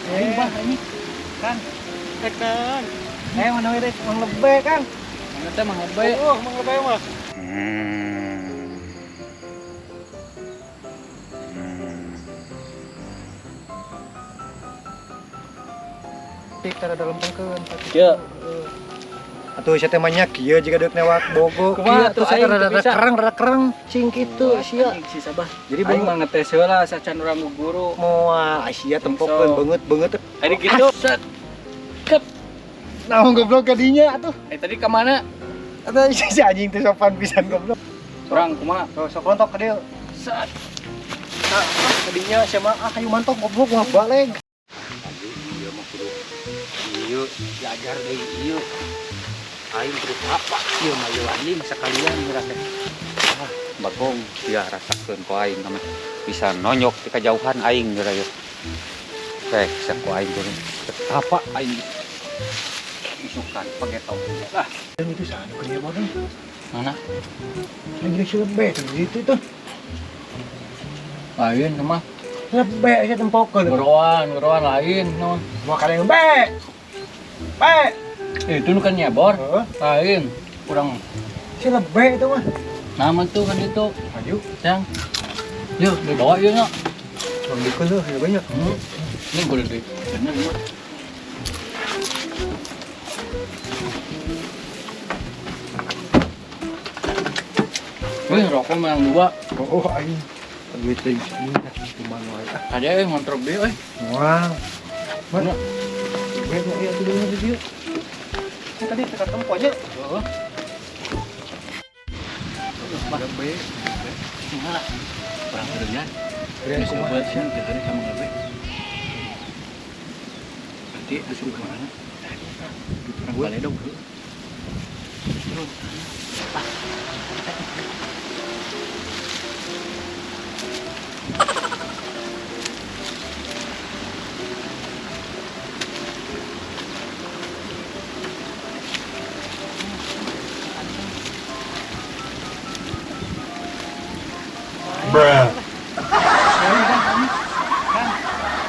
Bah ini kan. Tekan. Mana wirek mang lebe kan. Mana teh mah lebay. Oh, mang lebay mah. Kita dalam pengkeun. Ya. Atuh saya teh banyak kieu jika deuk newak bogo. Kumaha Kieu atuh atuh aing saya teu bisa. rada kereng cing kitu sia. Si sabah. Jadi Aing bung mah ngetes heula sacan urang guru. moal sia tempokeun beungeut. Tadi gitu. Set. Kep. Naon goblok ka dinya atuh. Tadi ke mana? Atuh si anjing teh sopan pisan goblok. Urang kumaha? Oh, sok lontok ka dieu. Set. Nah, kadinya siapa kayu mantok goblok mah baleg. Ieu mah kudu ieu diajar deui ieu. Aing kudu apa ieu mah ieu anjing sakalian ngerasa. Bagong dia rasakeun ku aing mah bisa nonyok di kajauhan aing geura ieu. Teh saku aing geuning. Apa aing isukan pake tau. Lah, Dan itu sana ke dia bodoh. Mana? Lagi si lebe di situ tuh. Lain mah. Lebe saya tempokeun. Ngoroan lain non. Mau kalian lebe. Be. Itu nu kan nyebor. Heeh. Lain. Kurang Si lebe itu mah. nama tuh kan itu. Maju. Yang. Yuk, dibawa yuk nak. Bikun tuh ya banyak. Ini gue udah bener mah. Wih, rokok mah yang dua. Oh, aing. Duit teh ini cuma wae. Tadi ngontrak deh, Wah. Mana? Banyak ya tuh di dia. Ini tadi tekan temponya. Heeh. Lebe. Mana? Orang kerjaan. Keren Bisa kumaha buat sih? sih, kita sama lebih. Nanti disuruh kemana? Orang balik dong.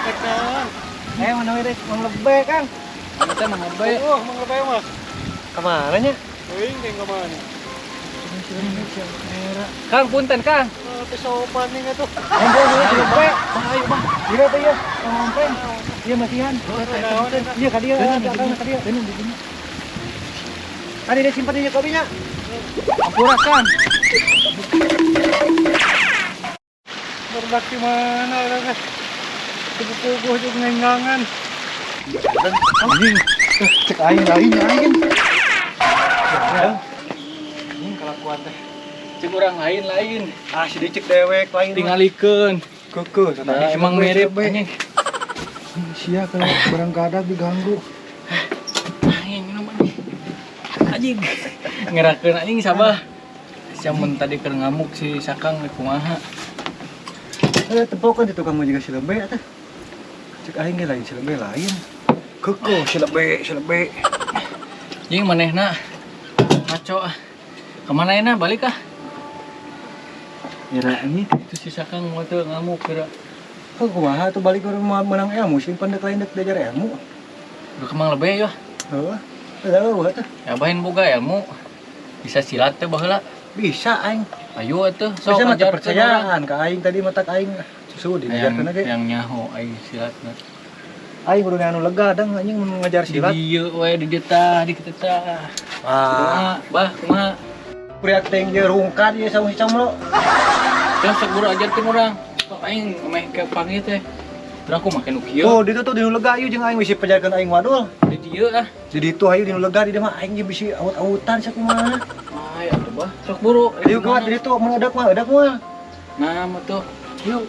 tekan. Mana wirek mang lebe kan. Mana teh mah lebay. Oh, mang lebay mah. Kemana nya? Euing teh ka mana? Kang punten Kang. Teh sopan nih atuh. Ampun, si lebe. Ayo bang. Iya teh ya. Ngompen. Iya masihan. Iya ka dia, ka dia. Bener di sini. Tadi dia simpan di kopinya. Ampura Kang. Berdak di mana lah. Tubuh-tubuh juga ngenggangan. Anjing. Cek aing lain. Ini kelakuan teh. Cek orang lain. Ah, si dicek dewek lain. Tingalikeun. Kekeh. Nah, emang mirip anjing. Sia kalau barang kadak diganggu. Anjing minuman. Anjing. Ngerakeun anjing sabah. Siamun tadi keur ngamuk si Sakang kumaha. Tempokan itu kamu juga si lebe atuh. Cek aing ge lain si lebe lain. Kekeh si lebe. Jeung manehna ngaco ah. Kemana enak balik ah? Ngira ini Itu si Sakang mau tuh ngamuk kira. kok kumaha tuh balik orang mau menang ilmu sih pandek lain dek diajar ilmu. Udah kemang lebih ya. Heeh. Lalu atuh. Ya bahin boga ilmu. Bisa silat teh baheula. Bisa aing. Ayo atuh Bisa mah ajarkeun percayaan ka aing tadi mata aing susu urang. diajarkeun ge. Yang nyaho aing silatna. Aing kudu anu lega dang anjing mun ngajar Di silat. dieu we di dieu tah di kitu tah. Ah, Bah kumaha? priak teh ge rungkat ieu saung si camlo. Terus guru ajarkeun urang. Kok aing meh ke panggil teh. Terus aku make nu kieu. Oh, ditu tuh di nu lega ieu jeung aing bisi pajarkeun aing wadul. Di dieu ah. Di ditu hayu di nu lega di dieu mah aing ge bisi awut-awutan sakumaha. Ay atuh bah. Sok buru. Dieu kuat di ditu mun eudak mah. Nah, mah tuh. Yuk.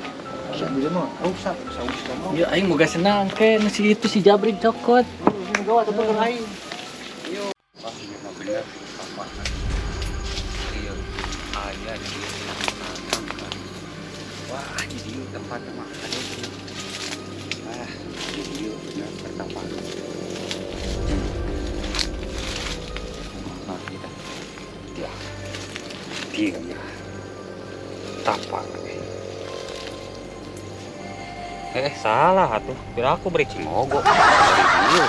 Sia bisa mah rusak saus camlo. Ya aing boga senang ke nu si itu si Jabri cokot. Ini gawa tetep aing. Wah, ini mah bener apa. Iya. Aya di dieu menantang kan. Wah, di dieu tempatnya mah ada. Di dieu bener pertama. Nah, kita. Ya. Dia ya. Tapak. Salah atuh. Kira aku beri cimogo. Dari ieu.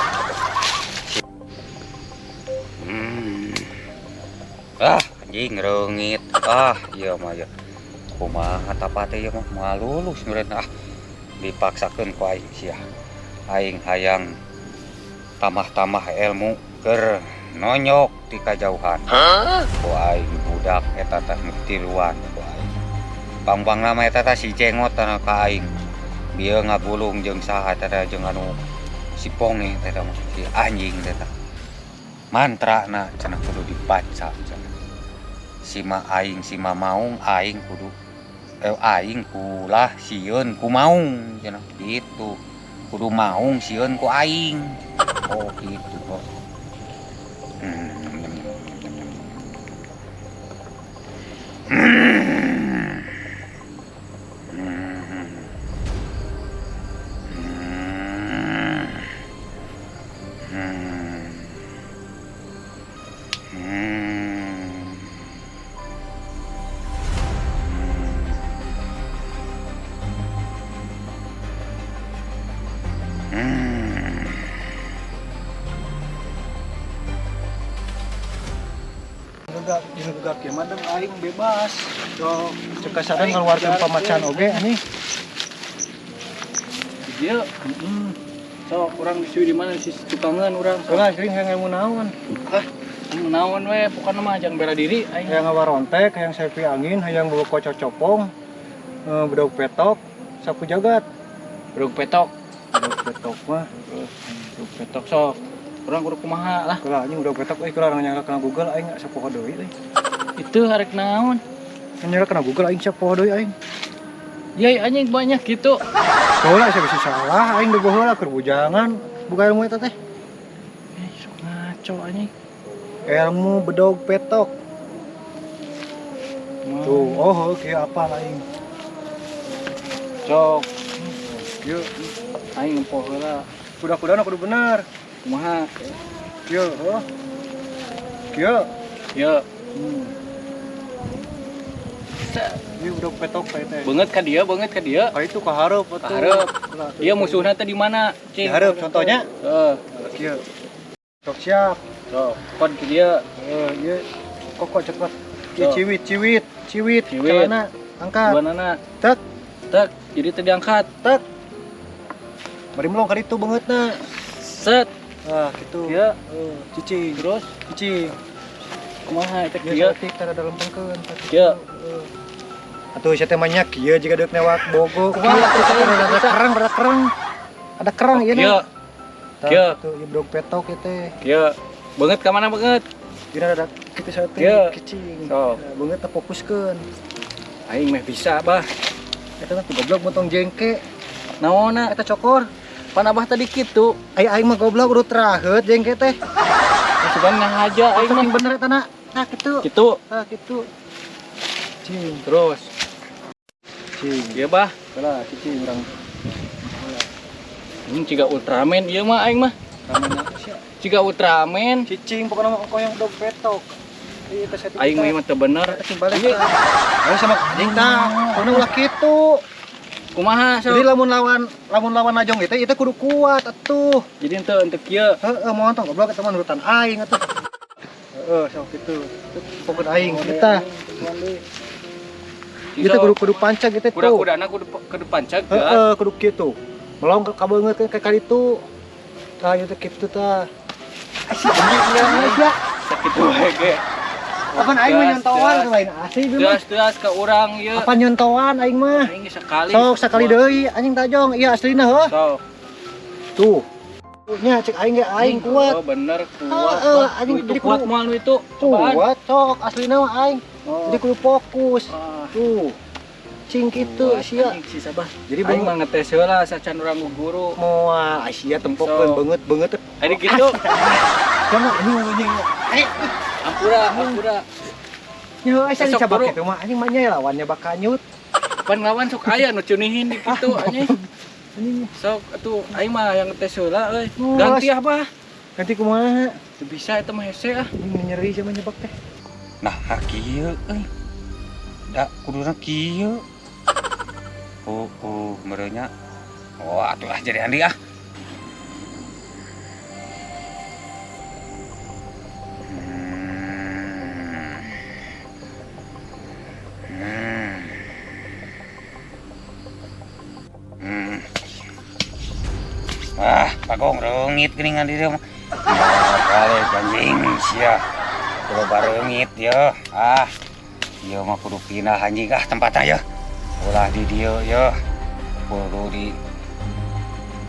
Anjing reungit. Ieu mah ya. Kumaha tapate ieu mah moal lulus meureun dipaksakeun ku aing sia. Aing hayang tamah-tamah ilmu keur nonyok di kajauhan. Ku aing budak eta teh tiluan ku aing. Bang-bang nama eta teh si jengot kana ka aing. Bieu ngagulung jeung saha eta teh jeung anu si ponge eta mah si anjing eta. Mantrana cenah kudu dibaca cenah. Sima aing sima maung aing kudu aing kulah sieun ku maung cenah gitu. Kudu maung sieun ku aing. Oh gitu kok. Gak madem aing bebas. So cek sadang ngaluarkeun pamacan oge anjing. Dia so orang disuruh di mana si tukangan orang. Soalnya geuning hayang ilmu naon. Naon we pokokna mah jangan bela diri aing. Hayang ngawarontek, hayang sepi angin, hayang bawa kocok copong, bedog petok, sapu jagat. Bedog petok. Bedog petok mah. Bedog petok sok. Urang kudu kumaha lah. Kulah anjing bedog petok kulah nyala kana Google aing sapoho deui euy. Itu harek naon? Nyala kana Google aing sapoho deui aing. Ya anjing banyak gitu. Soalnya saya bisa salah aing deuh heula keur bujangan buka ilmu eta teh. Sok ngaco anjing. Ilmu bedog petok. Tuh, kieu apa aing. Sok. Kieu aing nempo heula. Kuda-kudana kudu bener. Kumaha? Kieu, Kieu. Ya. Ieu bedog petok teh. Banget ka dia. Ka itu ka hareup atuh. Hareup. Dia musuhna teh di mana? Di hareup contohnya. Kieu. Sok siap. So, kon ke dia. Ieu kok cepet. Ieu ciwit. Kalana angkat. Banana. Tek. Jadi teh diangkat. Tek. Bari melong ka ditu beungeutna. Set. Gitu. Kieu. Cicing. Terus Cicing. kumaha eta Kieu kieu? saeutik tara dalam pengkeun. Kieu. Atuh sia teh mah nya kieu jiga deuk lewat bogo. Ada kerang. Ada kerang ieu na. Kieu. Tuh ieu bedog petok ieu teh. Kieu. Banget ka mana banget? Dina ada kitu saeutik Kieu. kicing. Sok. Beungeut teh fokuskeun. Aing mah bisa, bah. Eta mah goblok motong jengke. Naonna? Eta cokor. Pan abah tadi kitu. Aing mah goblok udah teraheut jengke teh. Seban ngahaja aing mah. Aing bener eta na. Kitu. Kitu. Kitu. Cing. Terus. Cing. Ieu bah. Salah cicing urang. Ini ciga Ultraman ieu mah aing mah. Ramana sia. Ciga Ultraman. Cicing pokoknya mah koyong bedog petok. Ieu teh saeutik. Aing mah teu bener. Balik. Aing sama anjing tah. Kudu ulah kitu. Kumaha Jadi sok? lamun lawan najong itu kudu kuat atuh. Jadi ente kieu. Heeh, moal tong goblok eta mah nurutan aing atuh. Sok kitu. Pokoknya aing kita. Kita kudu pancag gitu tuh. Kuda-kudana kudu pancag Heeh, kudu kitu. Melong ka beungeutkeun ka kaditu. Tah ieu teh kitu tah. Asih anjing ya. Sakitu wae ge. Apaan aing mah nyontoan ka lain asli bieu. Teas ka urang ieu. Apa nyontoan aing mah? Aing sekali. Sok sakali deui anjing tajong. Iya aslina heuh. Sok. Tuh. Nya cek aing ge aing kuat. Oh bener kuat. Anjing Itu jadi kuat kudu moal nu itu. Apaan? kuat sok aslina mah aing. Oh. Jadi kudu fokus. Tuh. Cing kitu Kuat, sia. anjing, si sabah. Jadi Aing mah ngetes heula sacan urang guru. moal sia tempokkeun So. beungeut. Ari gitu. Sama anjing. Ampura. Nya asa Esok dicabak baru. kitu mah anjing mah nya lawannya bakanyut. Pan nglawan sok aya nu cunihin di kitu anjing. Anjing Sok atuh aing mah yang ngetes heula euy. Oh, Ganti apa? ganti kumaha? Teu bisa eta mah hese ah. Anjing nyeri sama nyebak teh. Nah, kieu euy. Da kuduna kieu. Merenya Oh, atulah jadi Andi ah. Wah, Bagong reungit geuningan di dieu mah. Balik anjing sia. Coba bareungit ya. Ah. Ieu mah kudu pindah anjing ah tempatna ya. Ulah di dieu ya. Kudu di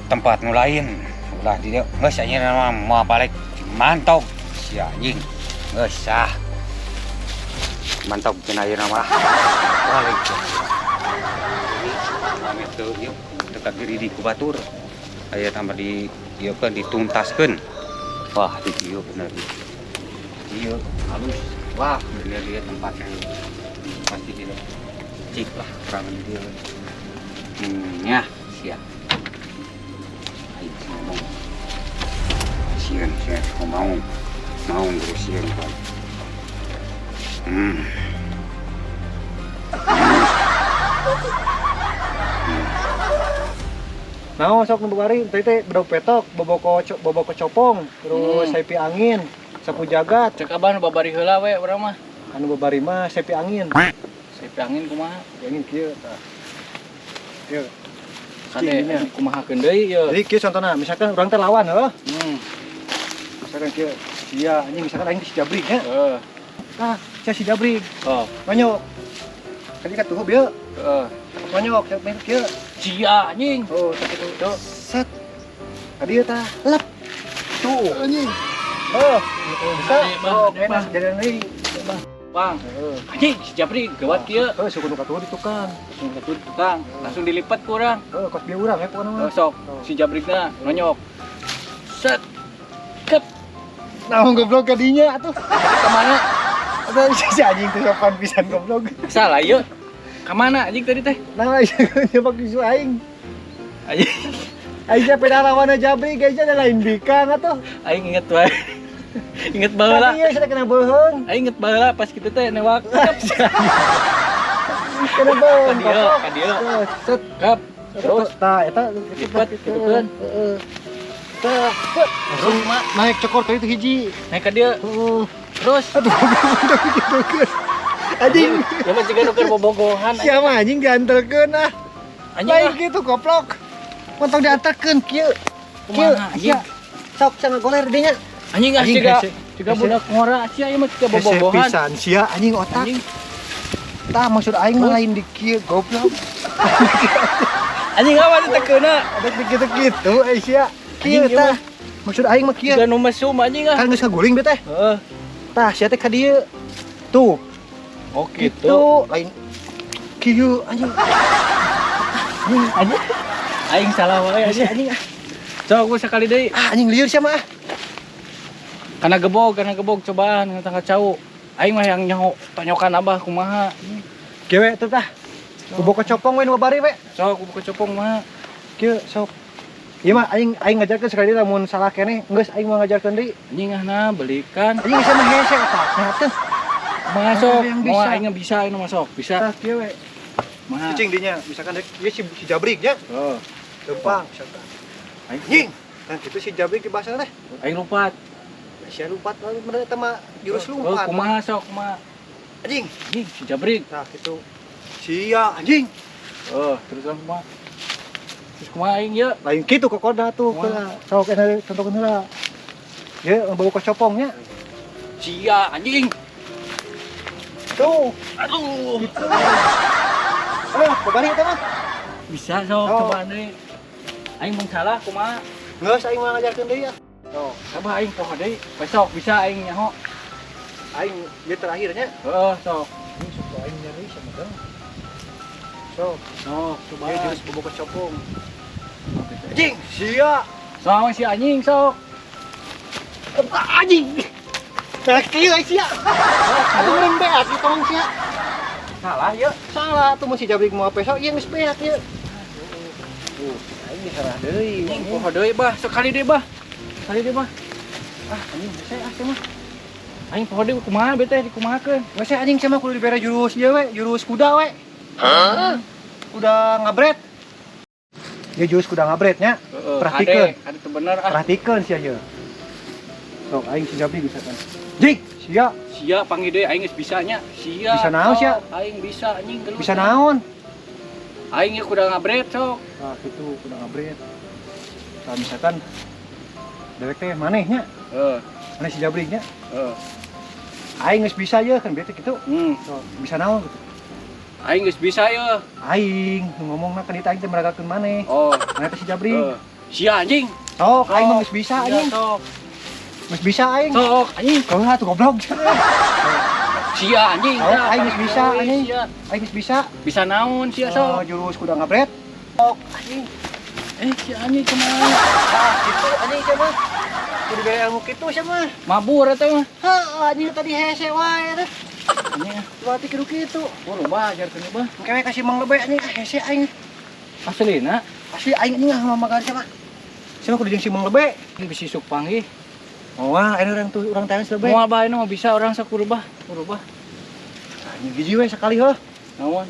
tempat nu lain. Ulah di dieu. Geus anjeun mah moal balik mantog sia anjing. Geus ah. Mantog cenah ayeuna mah. Balik. Amit teu yuk dekat diri di kubatur. Aya tambah di ieu kan dituntaskeun. Wah, di dieu bener. Ieu halus. Wah, bener dia tempatnya. Pasti dia cik lah serangan dia. Ya, siap. Ayo ngomong. Sieun mau terus sieun kan. Nah, sok nu bari teh bedog petok, boboko copong, terus sepi angin, sapu jagat. Cek abah nu babari heula we urang mah. Anu babari mah sepi angin. Sepi angin kumaha? Angin kieu tah. Kieu. Kade kumahakeun deui ieu. Jadi kieu contohna, misalkan urang teh lawan heuh. Misalkan Kieu. Iya, anjing misalkan aing si Jabrik nya. Heeh. Tah, sia si Jabrik. Oh. Manyok. Kali ka tuh bieu. Heeh. Manyok, cek main kieu. Cia anjing. Oh, tak itu. Tuh. Set. Kadieu tah, lep. Tuh, anjing. Oh, bisa. Oh, enak jalan deui. Bang. Anjing si Japri gawat kieu. Heuh, suku nu katuh di tukang. Langsung ke tukang, langsung dilipat ku urang. Heuh, kos bieu urang ya pokona mah. Sok si Jabrikna nonyok. Set. Kep. Nah, goblok kadinya atuh. Ka mana? Atuh si anjing teh sopan pisan goblok. Salah ieu. Ka mana anjing tadi teh? Nah, nyoba kisu aing. Anjing. Aing teh peda lawan Jabrik aja ada lain bikang atuh. Aing inget wae. Inget baheula. Tadi ya sudah kena beuheung. Aing inget baheula pas kitu teh newak. Kena beuheung. Ka dieu. Set. Kap. Terus Tah, eta lipat gitu kan. Heeh. Tah, langsung naik cokor tadi itu hiji. naik ka dieu. Heeh. Terus Aduh, goblok gitu kan. Anjing, ya mah jiga nuker bobogohan. siapa anjing diantarkeun ah. Anjing Lain ah. gitu goblok. Montong diantarkeun kieu. Kieu, Kumaha, anjing? sia. Sok cenah goler dinya. Anjing ah Anjing, jiga hese. jiga Hese. budak ngora sia ieu mah jiga Hese bobogohan. pisan sia anjing otak. Anjing. Tah maksud aing mah lain di kieu goblok. Anjing apa teh tekeuna? Ada gitu-gitu sia. Kieu Anjing, ieu tah. mah. Maksud aing mah kieu. Jiga nu mesum anjing ah. Kan geus kaguling beu teh. Heeh. Tah sia teh ka dieu. Tuh, Oh gitu. Lain kieu anjing. Anjing. Aing salah wae anjing. Anjing ah. Sok gua sakali deui. Ah anjing lieur sia mah. Kana gebog cobaan ngan tangga cau. Aing mah yang tanyokan abah kumaha. Gewe teh tah. Boboka copong we nu babari we. Sok buka copong mah. Kieu sok. Ieu mah aing ngajarkeun sekali lamun salah keneh, geus aing mah ngajarkeun deui. Anjing ahna belikan. Anjing bisa mah hese otakna teh. Masuk. yang Mau bisa. aing bisa aing masuk. Bisa. Tah kieu we. Mah. Cicing dinya, misalkan ieu si Jabrik nya, Oh, lempang misalkan. aing Nah, itu si Jabrik di bahasa teh. aing lompat. Sia lompat lalu bener eta mah jurus Oh, lompat. kumaha sok kumaha. Anjing. Anjing si Jabrik. Nah, itu sia anjing. Oh, terus kumaha. Terus kumaha aing ieu? Lain kitu kokoda tuh. Wah. Sok eta contohkeun heula. Ye, bawa ke copongnya. Sia anjing. Tuh. Aduh. Gitu. Babari eta mah. Bisa sok Oh. cobaan deui. Aing mun salah kumaha? Geus aing mah ngajarkeun deui ya. Tuh, coba aing poho deui. Besok bisa aing nyaho. Aing dia terakhirnya. Heeh, sok. Ini suka aing nyari sama dong. Sok, Sok, coba. dia jurus bawa ke copong. Anjing, sia. Sok si anjing sok. Anjing. Nah, kieu sia. Atuh mending beak di tong sia. Salah ieu. Salah tuh mun si Jabrik mau peso, ieu geus beak ieu. Aing salah deui. Anjing poho deui bah, sekali deui bah. Sekali deui bah. Ah, anjing saya teh mah. Aing poho deui kumaha beu teh dikumahakeun. Geus anjing cenah kudu dibere jurus ieu we, jurus kuda we. Hah? Kuda ngabret. Dia jurus kuda ngabretnya. Perhatikan. Ada tuh bener ah. Perhatikan sia ieu. Sok aing si Jabri bisa kan. Jing, sia. Sia panggil deui aing geus bisanya. Sia. Bisa naon, sia? Aing bisa anjing gelut. Bisa naon? Aing ge kuda ngabret sok. Nah, itu kuda ngabret. Nah, misalkan dewek teh manehnya. Maneh si Jabri nya. Aing geus bisa ye kan bete kitu. Sok, bisa naon gitu. Aing geus bisa ye. Aing ngomongna kan itu aing teh meragakeun maneh. Maneh teh si Jabri. Sia anjing. Sok, aing mah geus bisa anjing. Sok. Geus bisa aing. Sok anjing. Kau atuh goblok. Sia anjing. Oh, aing geus bisa anjing. Aing geus bisa. Bisa naon sia Oh, sok. jurus kuda ngabret. Sok, anjing. Si anjing kumaha? Gitu anjing sia mah. Kudu gaya ilmu kitu sia mah. Mabur eta mah. Heuh, anjing tadi hese wae teh. Anjing Berarti kitu kitu. rubah ajarkeun mah. Kewe kasih mang lebe anjing hese aing. Aslina Asli aing anjing mamagan sia mah. Sia mah kudu jeung si mang lebe. bisi suk panggih. Oh, wah, ini orang tuh orang tangan lebe. Moal bae mah bisa orang sakurubah. Kurubah. Anjing hiji we sekali heuh. Naon?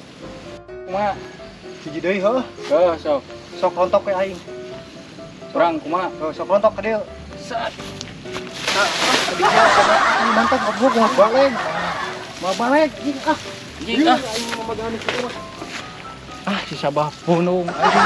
Kumaha? Hiji deui heuh. Sok. Sok kontok we aing. Urang kumaha? Sok kontok ka dieu. Sat. Tadi dia sama aing mantap goblok mau balik. Mau balik anjing ah. Anjing ah. Aing mamagan kitu mah. Si Sabah punung anjing.